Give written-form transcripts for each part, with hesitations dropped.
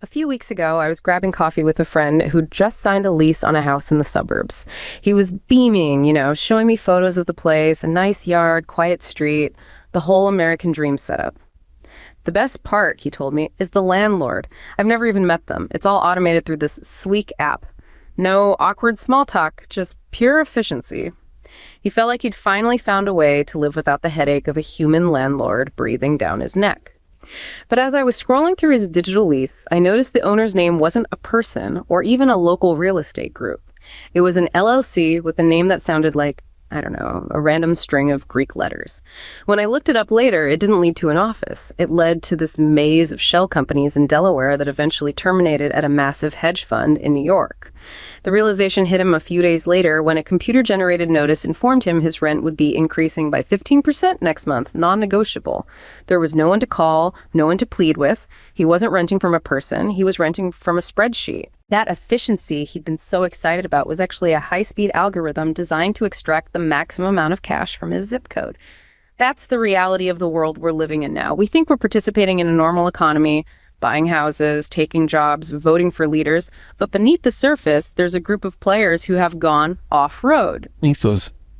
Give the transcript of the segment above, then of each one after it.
A few weeks ago, I was grabbing coffee with a friend who'd just signed a lease on a house in the suburbs. He was beaming, showing me photos of the place, a nice yard, quiet street, the whole American dream setup. The best part, he told me, is the landlord. I've never even met them. It's all automated through this sleek app. No awkward small talk, just pure efficiency. He felt like he'd finally found a way to live without the headache of a human landlord breathing down his neck. But as I was scrolling through his digital lease, I noticed the owner's name wasn't a person or even a local real estate group. It was an LLC with a name that sounded like, I don't know, a random string of Greek letters. When I looked it up later, it didn't lead to an office. It led to this maze of shell companies in Delaware that eventually terminated at a massive hedge fund in New York. The realization hit him a few days later when a computer-generated notice informed him his rent would be increasing by 15% next month, non-negotiable. There was no one to call, no one to plead with. He wasn't renting from a person, he was renting from a spreadsheet. That efficiency he'd been so excited about was actually a high-speed algorithm designed to extract the maximum amount of cash from his zip code. That's the reality of the world we're living in now. We think we're participating in a normal economy, buying houses, taking jobs, voting for leaders, but beneath the surface, there's a group of players who have gone off-road.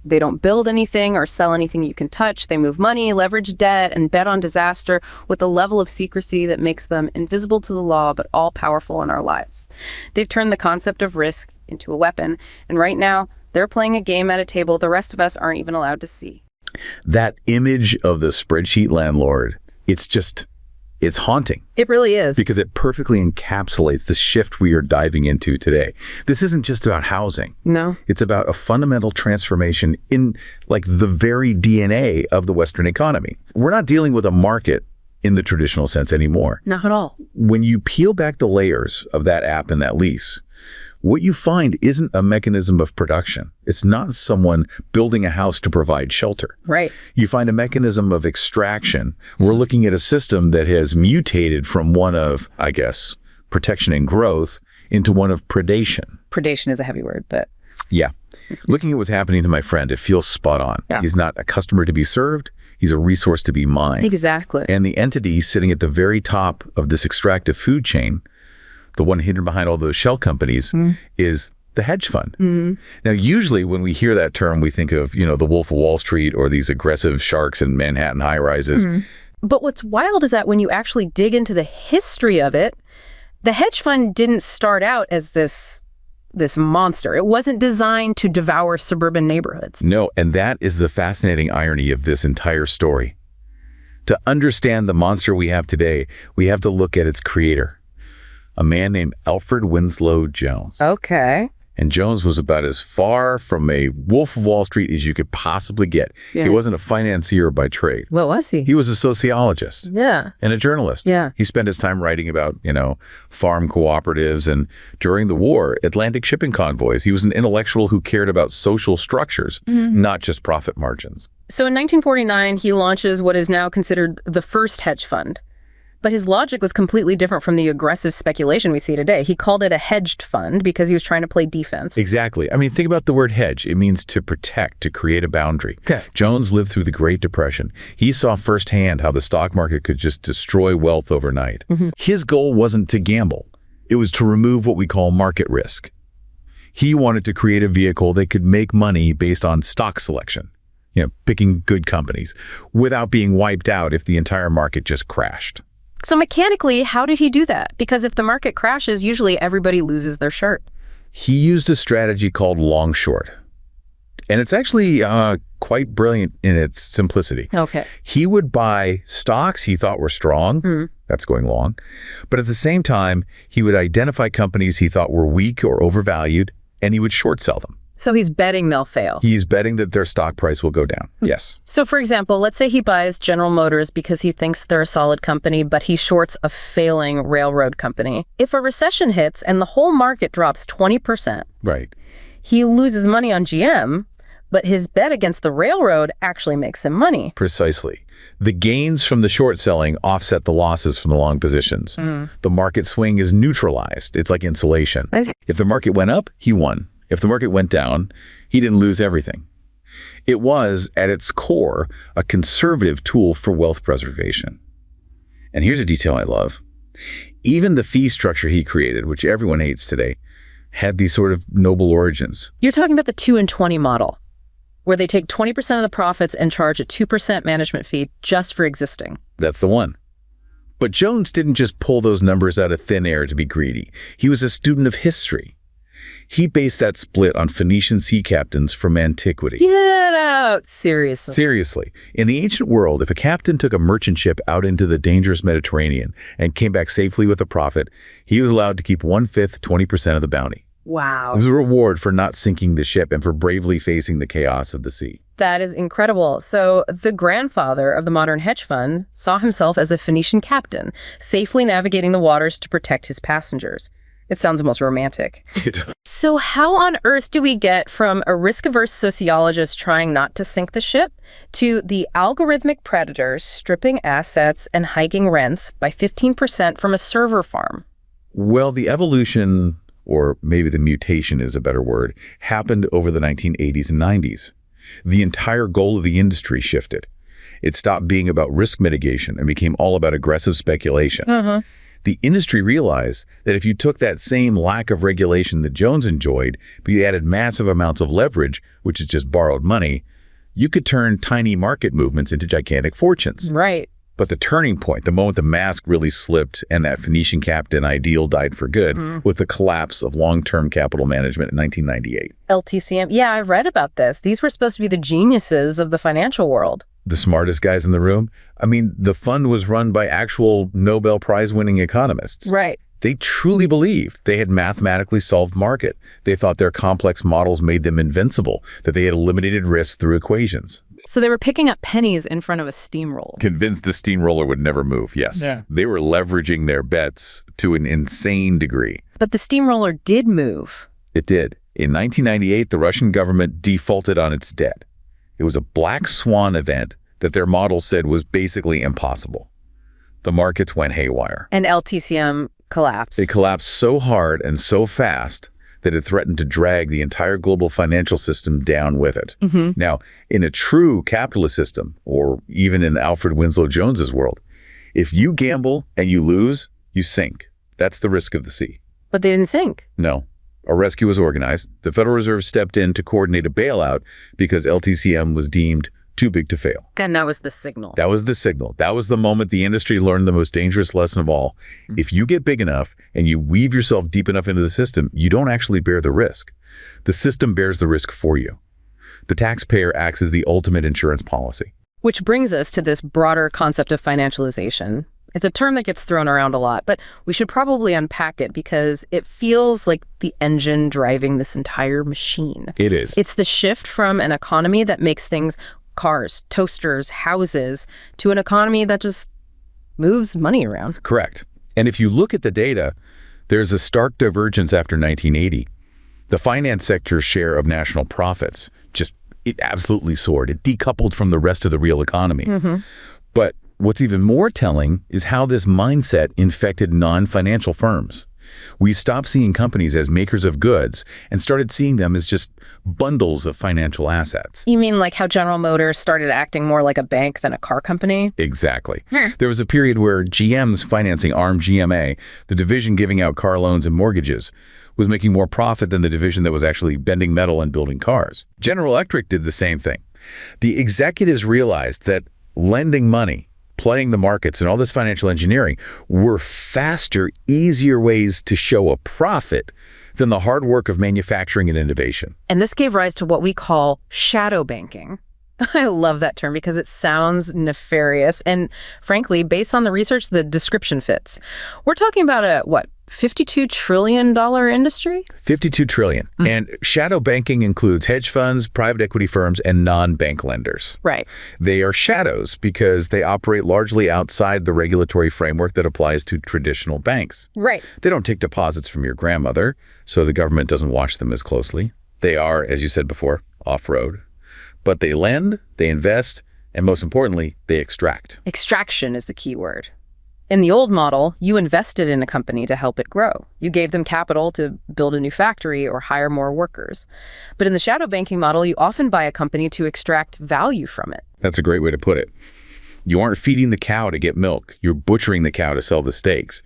They don't build anything or sell anything you can touch. They move money, leverage debt, and bet on disaster with a level of secrecy that makes them invisible to the law, but all-powerful in our lives. They've turned the concept of risk into a weapon, and right now, they're playing a game at a table the rest of us aren't even allowed to see. That image of the spreadsheet landlord, it's haunting. It really is. Because it perfectly encapsulates the shift we are diving into today. This isn't just about housing. No. It's about a fundamental transformation in the very DNA of the Western economy. We're not dealing with a market in the traditional sense anymore. Not at all. When you peel back the layers of that app and that lease, what you find isn't a mechanism of production. It's not someone building a house to provide shelter. Right. You find a mechanism of extraction. We're looking at a system that has mutated from one of, protection and growth into one of predation. Predation is a heavy word, but... Yeah. Looking at what's happening to my friend, it feels spot on. Yeah. He's not a customer to be served. He's a resource to be mined. Exactly. And the entity sitting at the very top of this extractive food chain, the one hidden behind all those shell companies, is the hedge fund. Now, usually when we hear that term, we think of, the Wolf of Wall Street or these aggressive sharks in Manhattan high-rises. But what's wild is that when you actually dig into the history of it, the hedge fund didn't start out as this monster. It wasn't designed to devour suburban neighborhoods. No, and that is the fascinating irony of this entire story. To understand the monster we have today, we have to look at its creator, a man named Alfred Winslow Jones. Okay. And Jones was about as far from a Wolf of Wall Street as you could possibly get. Yeah. He wasn't a financier by trade. What was he? He was a sociologist. Yeah. And a journalist. Yeah. He spent his time writing about, farm cooperatives and, during the war, Atlantic shipping convoys. He was an intellectual who cared about social structures, not just profit margins. So in 1949, he launches what is now considered the first hedge fund. But his logic was completely different from the aggressive speculation we see today. He called it a hedged fund because he was trying to play defense. Exactly. Think about the word hedge. It means to protect, to create a boundary. Okay. Jones lived through the Great Depression. He saw firsthand how the stock market could just destroy wealth overnight. His goal wasn't to gamble. It was to remove what we call market risk. He wanted to create a vehicle that could make money based on stock selection, picking good companies, without being wiped out if the entire market just crashed. So mechanically, how did he do that? Because if the market crashes, usually everybody loses their shirt. He used a strategy called long short. And it's actually quite brilliant in its simplicity. Okay. He would buy stocks he thought were strong. That's going long. But at the same time, he would identify companies he thought were weak or overvalued, and he would short sell them. So he's betting they'll fail. He's betting that their stock price will go down. Yes. So for example, let's say he buys General Motors because he thinks they're a solid company, but he shorts a failing railroad company. If a recession hits and the whole market drops 20%, right, he loses money on GM, but his bet against the railroad actually makes him money. Precisely. The gains from the short selling offset the losses from the long positions. The market swing is neutralized. It's like insulation. If the market went up, he won. If the market went down, he didn't lose everything. It was, at its core, a conservative tool for wealth preservation. And here's a detail I love. Even the fee structure he created, which everyone hates today, had these sort of noble origins. You're talking about the 2 and 20 model, where they take 20% of the profits and charge a 2% management fee just for existing. That's the one. But Jones didn't just pull those numbers out of thin air to be greedy. He was a student of history. He based that split on Phoenician sea captains from antiquity. Get out! Seriously. Seriously. In the ancient world, if a captain took a merchant ship out into the dangerous Mediterranean and came back safely with a profit, he was allowed to keep 1/5, 20% of the bounty. Wow. It was a reward for not sinking the ship and for bravely facing the chaos of the sea. That is incredible. So the grandfather of the modern hedge fund saw himself as a Phoenician captain, safely navigating the waters to protect his passengers. It sounds almost romantic. So how on earth do we get from a risk-averse sociologist trying not to sink the ship to the algorithmic predators stripping assets and hiking rents by 15% from a server farm? Well, the evolution, or maybe the mutation is a better word, happened over the 1980s and 90s. The entire goal of the industry shifted. It stopped being about risk mitigation and became all about aggressive speculation. The industry realized that if you took that same lack of regulation that Jones enjoyed, but you added massive amounts of leverage, which is just borrowed money, you could turn tiny market movements into gigantic fortunes. Right. But the turning point, the moment the mask really slipped and that Phoenician captain ideal died for good, was the collapse of long-term capital management in 1998. LTCM. Yeah, I read about this. These were supposed to be the geniuses of the financial world. The smartest guys in the room. I mean, the fund was run by actual Nobel Prize-winning economists. Right. They truly believed they had mathematically solved market. They thought their complex models made them invincible, that they had eliminated risk through equations. So they were picking up pennies in front of a steamroller. Convinced the steamroller would never move, yes. Yeah. They were leveraging their bets to an insane degree. But the steamroller did move. It did. In 1998, the Russian government defaulted on its debt. It was a black swan event that their model said was basically impossible. The markets went haywire. And LTCM collapsed. It collapsed so hard and so fast that it threatened to drag the entire global financial system down with it. Now, in a true capitalist system, or even in Alfred Winslow Jones's world, if you gamble and you lose, you sink. That's the risk of the sea. But they didn't sink. No. A rescue was organized. The Federal Reserve stepped in to coordinate a bailout because LTCM was deemed too big to fail. And that was the signal. That was the signal. That was the moment the industry learned the most dangerous lesson of all. If you get big enough and you weave yourself deep enough into the system, you don't actually bear the risk. The system bears the risk for you. The taxpayer acts as the ultimate insurance policy. Which brings us to this broader concept of financialization. It's a term that gets thrown around a lot, but we should probably unpack it because it feels like the engine driving this entire machine. It is. It's the shift from an economy that makes things cars, toasters, houses, to an economy that just moves money around. Correct. And if you look at the data, there's a stark divergence after 1980. The finance sector's share of national profits it absolutely soared. It decoupled from the rest of the real economy. But what's even more telling is how this mindset infected non-financial firms. We stopped seeing companies as makers of goods and started seeing them as just bundles of financial assets. You mean like how General Motors started acting more like a bank than a car company? Exactly. There was a period where GM's financing arm GMA, the division giving out car loans and mortgages, was making more profit than the division that was actually bending metal and building cars. General Electric did the same thing. The executives realized that lending money, playing the markets, and all this financial engineering were faster, easier ways to show a profit than the hard work of manufacturing and innovation. And this gave rise to what we call shadow banking. I love that term because it sounds nefarious. And frankly, based on the research, the description fits. We're talking about a, $52 trillion industry? $52 trillion. And shadow banking includes hedge funds, private equity firms, and non-bank lenders. Right. They are shadows because they operate largely outside the regulatory framework that applies to traditional banks. Right. They don't take deposits from your grandmother, so the government doesn't watch them as closely. They are, as you said before, off-road. But they lend, they invest, and most importantly, they extract. Extraction is the key word. In the old model, you invested in a company to help it grow. You gave them capital to build a new factory or hire more workers. But in the shadow banking model, you often buy a company to extract value from it. That's a great way to put it. You aren't feeding the cow to get milk. You're butchering the cow to sell the steaks.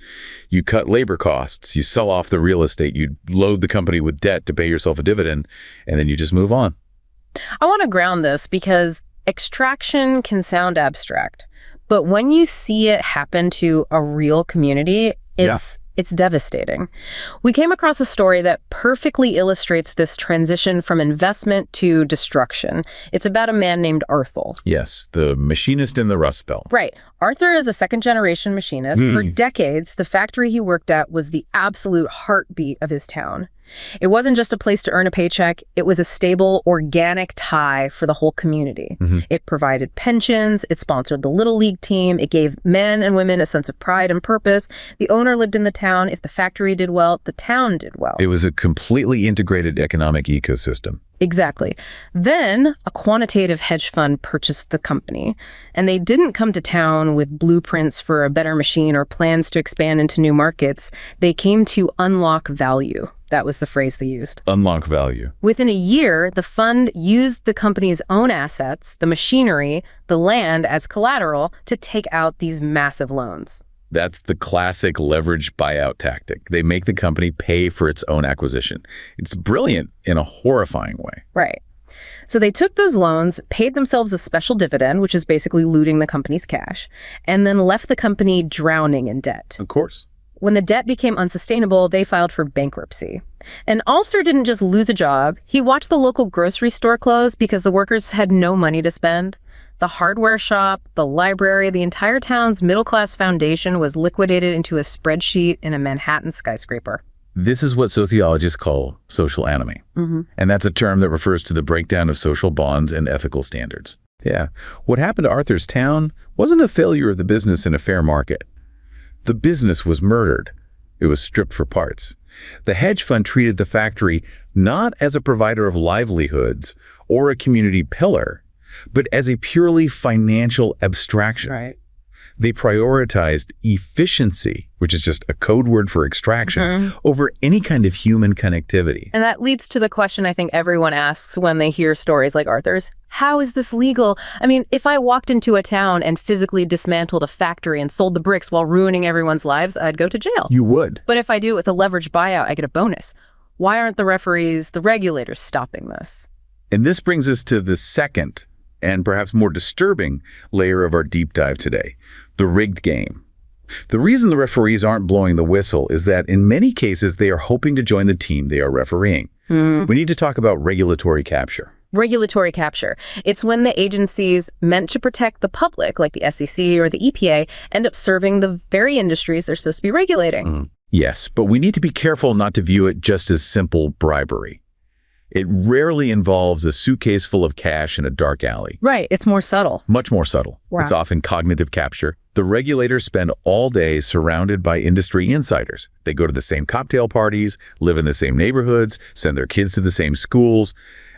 You cut labor costs. You sell off the real estate. You load the company with debt to pay yourself a dividend, and then you just move on. I want to ground this because extraction can sound abstract, but when you see it happen to a real community, it's devastating. We came across a story that perfectly illustrates this transition from investment to destruction. It's about a man named Arthur. Yes, the machinist in the Rust Belt. Right. Arthur is a second-generation machinist. For decades, the factory he worked at was the absolute heartbeat of his town. It wasn't just a place to earn a paycheck. It was a stable, organic tie for the whole community. It provided pensions. It sponsored the Little League team. It gave men and women a sense of pride and purpose. The owner lived in the town. If the factory did well, the town did well. It was a completely integrated economic ecosystem. Exactly. Then a quantitative hedge fund purchased the company, and they didn't come to town with blueprints for a better machine or plans to expand into new markets. They came to unlock value. That was the phrase they used. Unlock value. Within a year, the fund used the company's own assets, the machinery, the land as collateral to take out these massive loans. That's the classic leverage buyout tactic. They make the company pay for its own acquisition. It's brilliant in a horrifying way. Right. So they took those loans, paid themselves a special dividend, which is basically looting the company's cash, and then left the company drowning in debt. Of course. When the debt became unsustainable, they filed for bankruptcy. And Arthur didn't just lose a job. He watched the local grocery store close because the workers had no money to spend. The hardware shop, the library, the entire town's middle-class foundation was liquidated into a spreadsheet in a Manhattan skyscraper. This is what sociologists call social anomie. And that's a term that refers to the breakdown of social bonds and ethical standards. Yeah. What happened to Arthur's town wasn't a failure of the business in a fair market. The business was murdered. It was stripped for parts. The hedge fund treated the factory not as a provider of livelihoods or a community pillar, but as a purely financial abstraction. Right. They prioritized efficiency, which is just a code word for extraction, over any kind of human connectivity. And that leads to the question I think everyone asks when they hear stories like Arthur's. How is this legal? I mean, if I walked into a town and physically dismantled a factory and sold the bricks while ruining everyone's lives, I'd go to jail. You would. But if I do it with a leveraged buyout, I get a bonus. Why aren't the referees, the regulators, stopping this? And this brings us to the second and perhaps more disturbing layer of our deep dive today, the rigged game. The reason the referees aren't blowing the whistle is that in many cases they are hoping to join the team they are refereeing. We need to talk about regulatory capture. Regulatory capture. It's when the agencies meant to protect the public, like the SEC or the EPA, end up serving the very industries they're supposed to be regulating. Yes, but we need to be careful not to view it just as simple bribery. It rarely involves a suitcase full of cash in a dark alley. Right. It's more subtle. Much more subtle. Wow. It's often cognitive capture. The regulators spend all day surrounded by industry insiders. They go to the same cocktail parties, live in the same neighborhoods, send their kids to the same schools.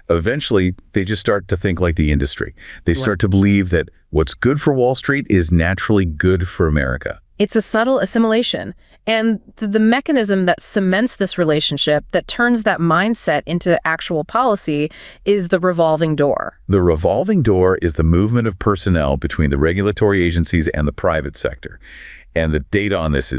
Eventually, they just start to think like the industry. They start to believe that what's good for Wall Street is naturally good for America. It's a subtle assimilation. And the mechanism that cements this relationship, that turns that mindset into actual policy, is the revolving door. The revolving door is the movement of personnel between the regulatory agencies and the private sector. And the data on this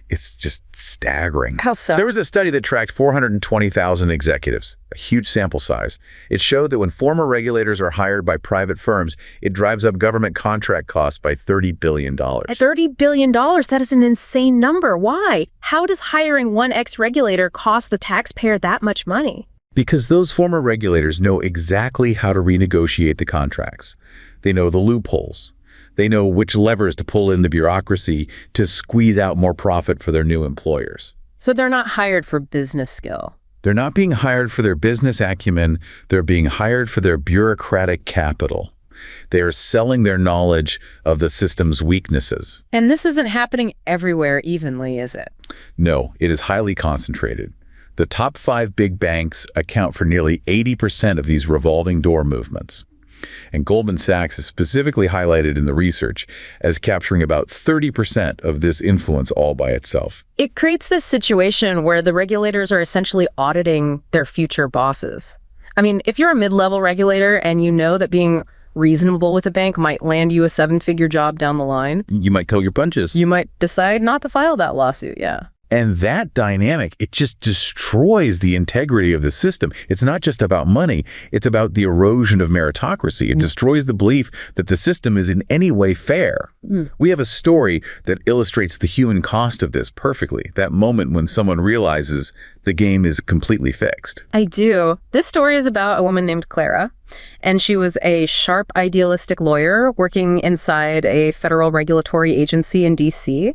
it's just staggering. How so? There was a study that tracked 420,000 executives, a huge sample size. It showed that when former regulators are hired by private firms, it drives up government contract costs by $30 billion. $30 billion? That is an insane number. Why? How does hiring one ex-regulator cost the taxpayer that much money? Because those former regulators know exactly how to renegotiate the contracts. They know the loopholes. They know which levers to pull in the bureaucracy to squeeze out more profit for their new employers. So they're not hired for business skill. They're not being hired for their business acumen. They're being hired for their bureaucratic capital. They are selling their knowledge of the system's weaknesses. And this isn't happening everywhere evenly, is it? No, it is highly concentrated. The top 5 big banks account for nearly 80% of these revolving door movements. And Goldman Sachs is specifically highlighted in the research as capturing about 30% of this influence all by itself. It creates this situation where the regulators are essentially auditing their future bosses. I mean, if you're a mid-level regulator and you know that being reasonable with a bank might land you a seven-figure job down the line. You might call your punches. You might decide not to file that lawsuit, yeah. And that dynamic, it just destroys the integrity of the system. It's not just about money. It's about the erosion of meritocracy. It destroys the belief that the system is in any way fair. We have a story that illustrates the human cost of this perfectly. That moment when someone realizes the game is completely fixed. I do. This story is about a woman named Clara, and she was a sharp, idealistic lawyer working inside a federal regulatory agency in D.C.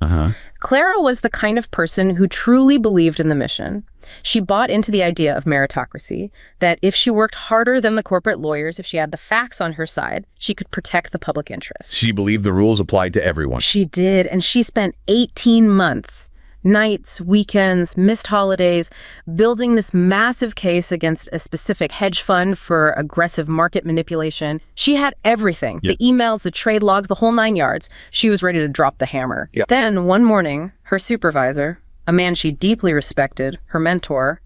Clara was the kind of person who truly believed in the mission. She bought into the idea of meritocracy, that if she worked harder than the corporate lawyers, if she had the facts on her side, she could protect the public interest. She believed the rules applied to everyone. She did, and she spent 18 months, nights, weekends, missed holidays, building this massive case against a specific hedge fund for aggressive market manipulation. She had everything, the emails, the trade logs, the whole 9 yards. She was ready to drop the hammer. Then one morning, her supervisor, a man she deeply respected, her mentor,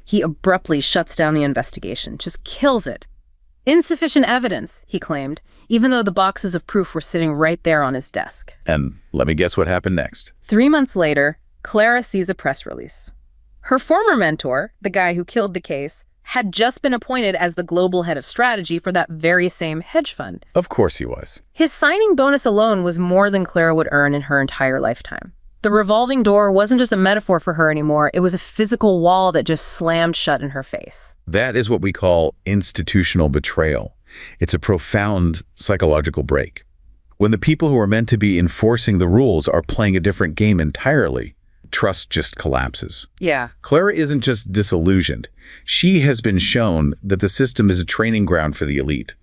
he abruptly shuts down the investigation, just kills it. Insufficient evidence, he claimed, even though the boxes of proof were sitting right there on his desk. And let me guess what happened next. 3 months later, Clara sees a press release. Her former mentor, the guy who killed the case, had just been appointed as the global head of strategy for that very same hedge fund. Of course he was. His signing bonus alone was more than Clara would earn in her entire lifetime. The revolving door wasn't just a metaphor for her anymore. It was a physical wall that just slammed shut in her face. That is what we call institutional betrayal. It's a profound psychological break. When the people who are meant to be enforcing the rules are playing a different game entirely, trust just collapses. Yeah. Clara isn't just disillusioned. She has been shown that the system is a training ground for the elite.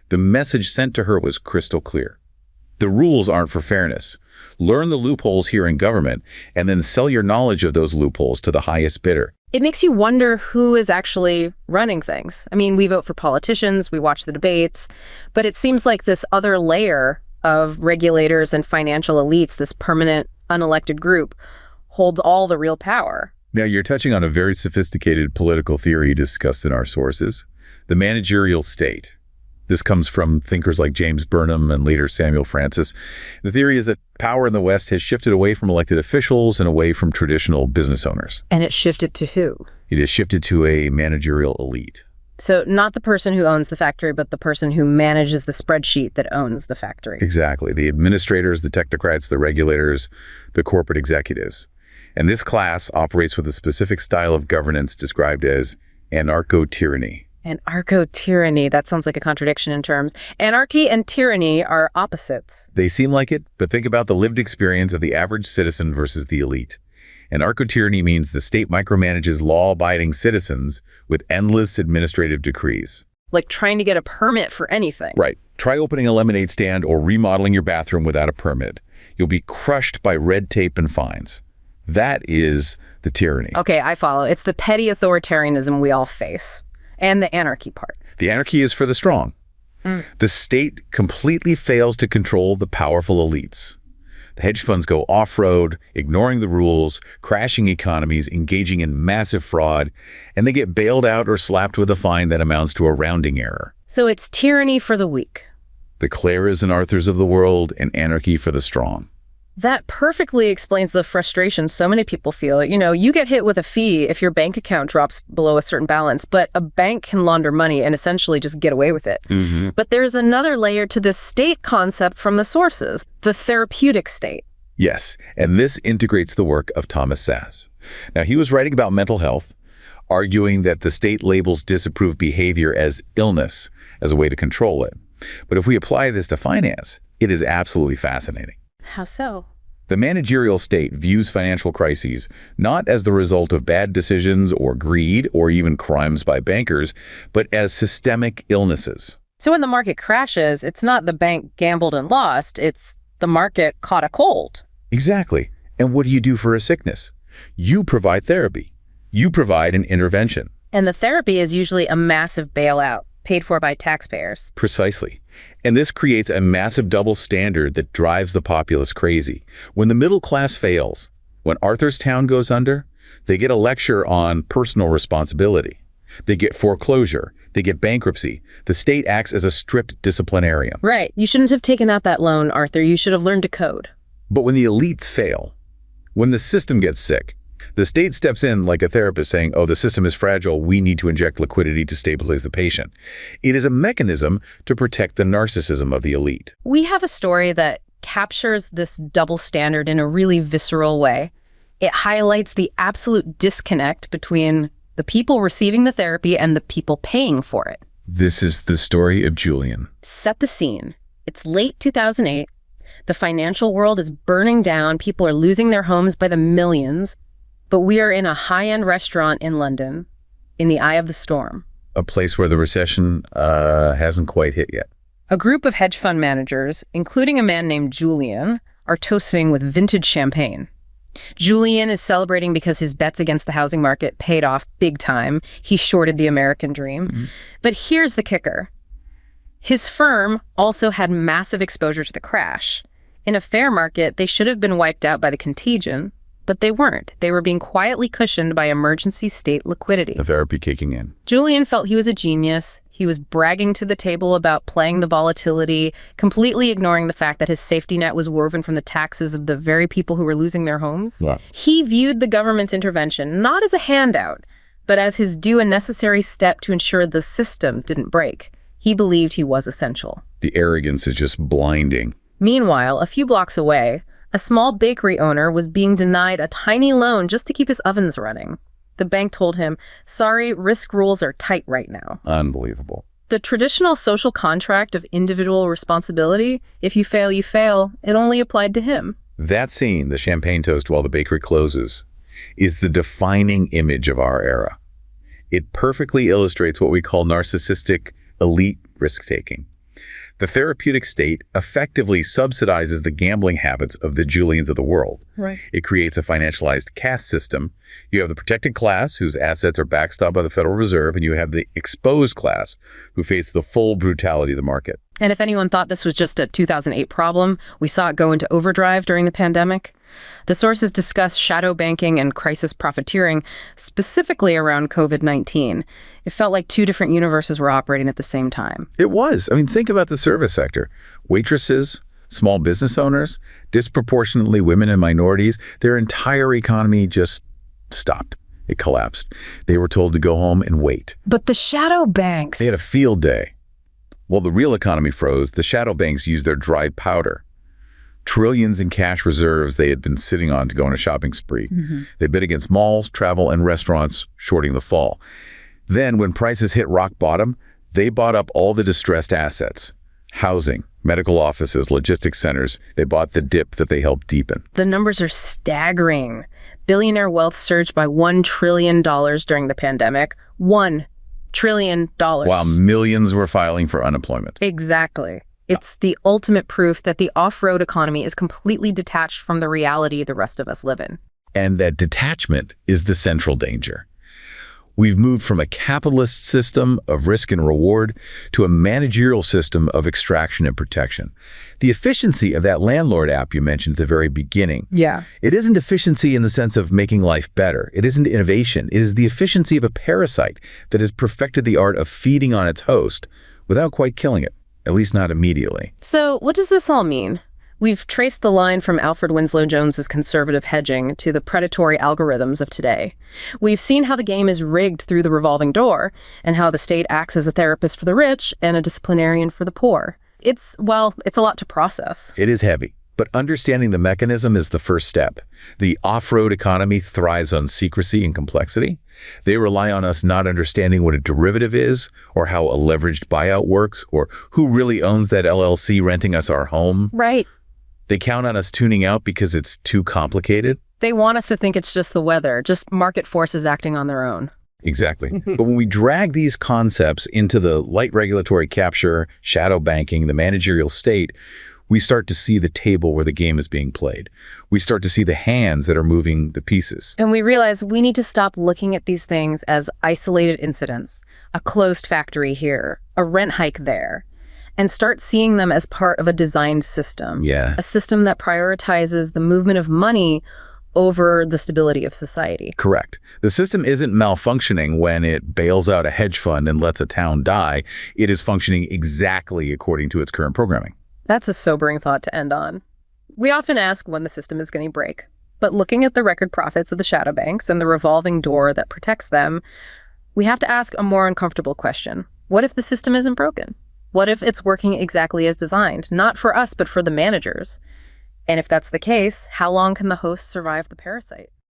The message sent to her was crystal clear. The rules aren't for fairness. Learn the loopholes here in government, and then sell your knowledge of those loopholes to the highest bidder. It makes you wonder who is actually running things. I mean, we vote for politicians, we watch the debates, but it seems like this other layer of regulators and financial elites, this permanent, unelected group, holds all the real power. Now, you're touching on a very sophisticated political theory discussed in our sources, the managerial state. This comes from thinkers like James Burnham and later Samuel Francis. The theory is that power in the West has shifted away from elected officials and away from traditional business owners. And it shifted to who? It has shifted to a managerial elite. So not the person who owns the factory, but the person who manages the spreadsheet that owns the factory. Exactly. The administrators, the technocrats, the regulators, the corporate executives. And this class operates with a specific style of governance described as anarcho-tyranny. Anarcho-tyranny, that sounds like a contradiction in terms. Anarchy and tyranny are opposites. They seem like it, but think about the lived experience of the average citizen versus the elite. Anarcho-tyranny means the state micromanages law-abiding citizens with endless administrative decrees. Like trying to get a permit for anything. Right. Try opening a lemonade stand or remodeling your bathroom without a permit. You'll be crushed by red tape and fines. That is the tyranny. Okay, I follow. It's the petty authoritarianism we all face. And the anarchy part. The anarchy is for the strong. The state completely fails to control the powerful elites. The hedge funds go off-road, ignoring the rules, crashing economies, engaging in massive fraud, and they get bailed out or slapped with a fine that amounts to a rounding error. So it's tyranny for the weak. The Claras and Arthurs of the world, and anarchy for the strong. That perfectly explains the frustration so many people feel. You know, you get hit with a fee if your bank account drops below a certain balance, but a bank can launder money and essentially just get away with it. But there's another layer to this state concept from the sources, the therapeutic state. Yes, and this integrates the work of Thomas Szasz. Now, he was writing about mental health, arguing that the state labels disapproved behavior as illness as a way to control it. But if we apply this to finance, it is absolutely fascinating. How so? The managerial state views financial crises not as the result of bad decisions or greed or even crimes by bankers, but as systemic illnesses. So when the market crashes, it's not the bank gambled and lost, it's the market caught a cold. Exactly. And what do you do for a sickness? You provide therapy. You provide an intervention. And the therapy is usually a massive bailout, paid for by taxpayers. Precisely. And this creates a massive double standard that drives the populace crazy. When the middle class fails, when Arthur's town goes under, they get a lecture on personal responsibility. They get foreclosure, They get bankruptcy. The state acts as a strict disciplinarian. Right. You shouldn't have taken out that loan, Arthur. You should have learned to code. But when the elites fail, when the system gets sick, the state steps in like a therapist saying, oh, the system is fragile. We need to inject liquidity to stabilize the patient. It is a mechanism to protect the narcissism of the elite. We have a story that captures this double standard in a really visceral way. It highlights the absolute disconnect between the people receiving the therapy and the people paying for it. This is the story of Julian. Set the scene. It's late 2008. The financial world is burning down. People are losing their homes by the millions. But we are in a high-end restaurant in London, in the eye of the storm. A place where the recession hasn't quite hit yet. A group of hedge fund managers, including a man named Julian, are toasting with vintage champagne. Julian is celebrating because his bets against the housing market paid off big time. He shorted the American dream. Mm-hmm. But here's the kicker. His firm also had massive exposure to the crash. In a fair market, they should have been wiped out by the contagion, but they weren't. They were being quietly cushioned by emergency state liquidity. The therapy kicking in. Julian felt he was a genius. He was bragging to the table about playing the volatility, completely ignoring the fact that his safety net was woven from the taxes of the very people who were losing their homes. Yeah. He viewed the government's intervention not as a handout, but as his due and necessary step to ensure the system didn't break. He believed he was essential. The arrogance is just blinding. Meanwhile, a few blocks away, a small bakery owner was being denied a tiny loan just to keep his ovens running. The bank told him, sorry, risk rules are tight right now. Unbelievable. The traditional social contract of individual responsibility, if you fail, you fail, it only applied to him. That scene, the champagne toast while the bakery closes, is the defining image of our era. It perfectly illustrates what we call narcissistic elite risk-taking. The therapeutic state effectively subsidizes the gambling habits of the Julians of the world. Right. It creates a financialized caste system. You have the protected class, whose assets are backstopped by the Federal Reserve, and you have the exposed class, who face the full brutality of the market. And if anyone thought this was just a 2008 problem, we saw it go into overdrive during the pandemic. The sources discuss shadow banking and crisis profiteering, specifically around COVID-19. It felt like two different universes were operating at the same time. It was. I mean, think about the service sector. Waitresses, small business owners, disproportionately women and minorities, their entire economy just stopped. It collapsed. They were told to go home and wait. But the shadow banks... They had a field day. While the real economy froze, the shadow banks used their dry powder. Trillions in cash reserves they had been sitting on to go on a shopping spree. Mm-hmm. They bid against malls, travel, and restaurants, shorting the fall. Then, when prices hit rock bottom, they bought up all the distressed assets. Housing, medical offices, logistics centers. They bought the dip that they helped deepen. The numbers are staggering. Billionaire wealth surged by $1 trillion during the pandemic. $1 trillion. While millions were filing for unemployment. Exactly. It's the ultimate proof that the off-road economy is completely detached from the reality the rest of us live in. And that detachment is the central danger. We've moved from a capitalist system of risk and reward to a managerial system of extraction and protection. The efficiency of that landlord app you mentioned at the very beginning. Yeah. It isn't efficiency in the sense of making life better. It isn't innovation. It is the efficiency of a parasite that has perfected the art of feeding on its host without quite killing it, at least not immediately. So what does this all mean? We've traced the line from Alfred Winslow Jones's conservative hedging to the predatory algorithms of today. We've seen how the game is rigged through the revolving door and how the state acts as a therapist for the rich and a disciplinarian for the poor. It's a lot to process. It is heavy, but understanding the mechanism is the first step. The off-road economy thrives on secrecy and complexity. They rely on us not understanding what a derivative is, or how a leveraged buyout works, or who really owns that LLC renting us our home. Right. They count on us tuning out because it's too complicated. They want us to think it's just the weather, just market forces acting on their own. Exactly. But when we drag these concepts into the light regulatory capture, shadow banking, the managerial state, we start to see the table where the game is being played. We start to see the hands that are moving the pieces. And we realize we need to stop looking at these things as isolated incidents, a closed factory here, a rent hike there, and start seeing them as part of a designed system. Yeah. A system that prioritizes the movement of money over the stability of society. Correct. The system isn't malfunctioning when it bails out a hedge fund and lets a town die. It is functioning exactly according to its current programming. That's a sobering thought to end on. We often ask when the system is going to break, but looking at the record profits of the shadow banks and the revolving door that protects them, we have to ask a more uncomfortable question. What if the system isn't broken? What if it's working exactly as designed, not for us, but for the managers? And if that's the case, how long can the host survive the parasite?